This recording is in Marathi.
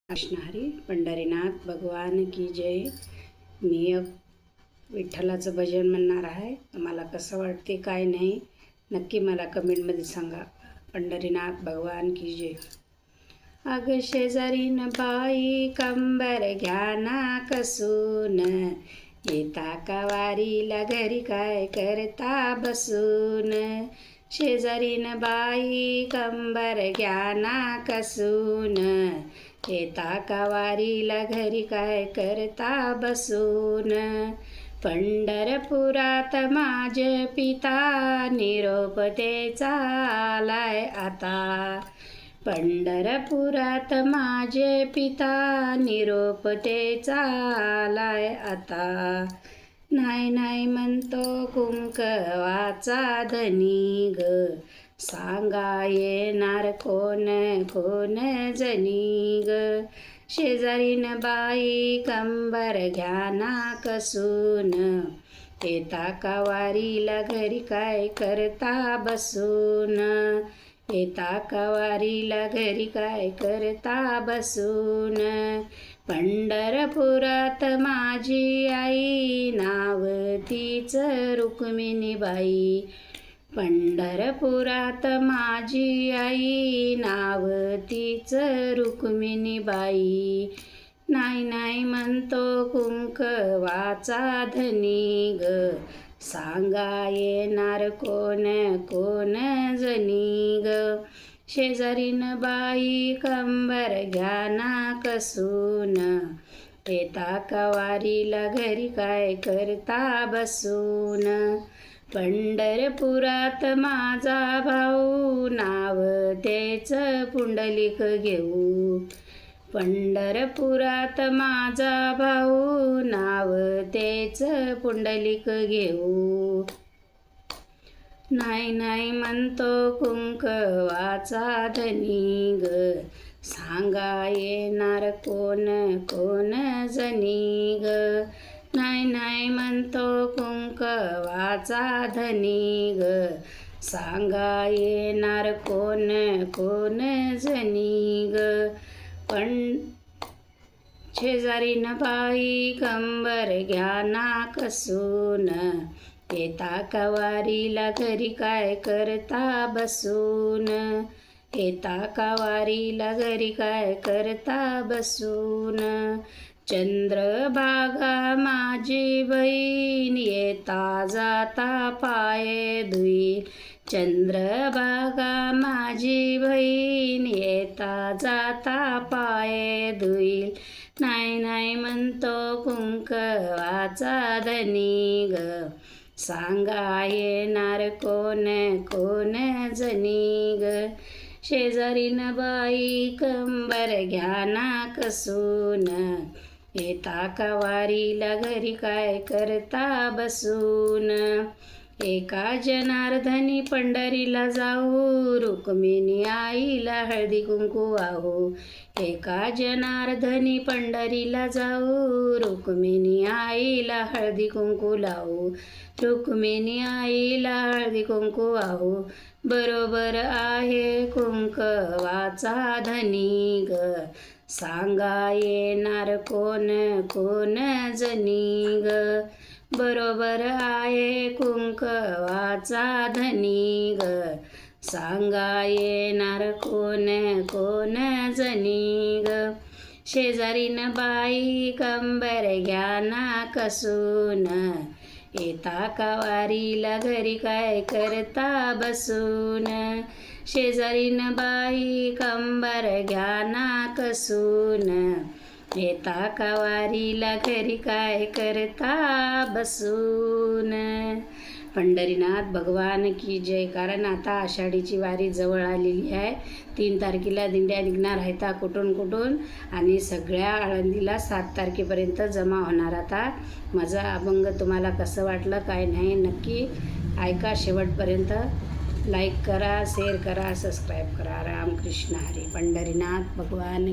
कृष्ण हरी. पंढरीनाथ भगवान की जय. मी विठ्ठलाचं भजन म्हणणार आहे. तुम्हाला कसं वाटते काय नाही नक्की मला कमेंटमध्ये सांगा. पंढरीनाथ भगवान की जय. अग शेजारीन बाई कंबर घ्या ना कसून, येता का वारीला घरी काय करता बसून. शेजारीन बाई कंबर घ्या ना कसून, येता का वारीला घरी काय करता बसून. पंढरपुरात माझे पिता निरोप तेचा आलाय आता. पंढरपुरात माझे पिता निरोप तेचा आलाय आता. नाही नाही म्हणतो कुंकवाचा धनी ग, सांगा येणार कोण कोण जनी ग. शेजारीन बाई कंबर घ्या ना कसून, येता का वारीला घरी काय करता बसून. येता का वारीला घरी काय करता बसून. पंढरपुरात माझी आई नाव तीच रुक्मिणीबाई. पंढरपुरात माझी आई नाव तीच रुक्मिणीबाई. नाही नाही म्हणतो कुंकवाचा धनी ग, सांगा येणार कोण कोण जनी ग. शेजारीन बाई कंबर घ्या ना कसून, येता का वारीला घरी काय करता बसून. पंढरपुरात माझा भाऊ नाव तेच पुंडलिक घेऊ. पंढरपुरात माझा भाऊ नाव तेच पुंडलिक घेऊ. नाही नाही म्हणतो कुंकवाचा धनी ग, सांगा येणार कोण कोण जनी ग. नाही नाही म्हणतो कुंकवाचा धनी ग, सांगा येणार कोण कोण जनी ग. शेजारीन बाई कंबर घ्या ना कसून, येता का वारीला घरी काय करता बसून. येता का वारीला घरी काय करता बसून. चंद्रभागा माझी बहीण येता जाता पाय धुईल. चंद्रभागा माझी बहीण येता जाता पाय धुईल. नाही नाही म्हणतो कुंकवाचा धनी ग, सांगा येणार कोण कोण जनी ग. शेजारीन बाई कंबर घ्या ना कसून, येता का वारीला घरी काय करता बसून. एका जनार्दनी पंढरीला जाऊ, रुक्मिणी आईला हळदी कुंकू वाहू. एका जनार्दनी पंढरीला जाऊ, रुक्मिणी आईला हळदी कुंकू लावू. रुक्मिणी आईला हळदी कुंकू वाहू. बरोबर आहे कुंकवाचा धनी ग, सांगा येणार कोण कोण जनी ग. बरोबर आहे कुंकवाचा धनी ग, सांगा येणार कोण कोण जनी ग. शेजारीन बाई कंबर घ्या ना कसून, येता का वारीला घरी काय करता बसून. शेजारीन बाई कंबर घ्या ना कसून, येता का वारीला घरी काय करता बसून. पंढरीनाथ भगवान की जय. कारण आता आषाढीची वारी जवळ आलेली आहे. 3 तारखेला दिंड्या निघणार आहेत कुठून कुठून, आणि सगळ्या आळंदीला 7 तारखेपर्यंत जमा होणार. आता माझा अभंग तुम्हाला कसं वाटलं काय नाही नक्की ऐका शेवटपर्यंत. लाईक करा, शेअर करा, सबस्क्राईब करा. रामकृष्ण हरी. पंढरीनाथ भगवान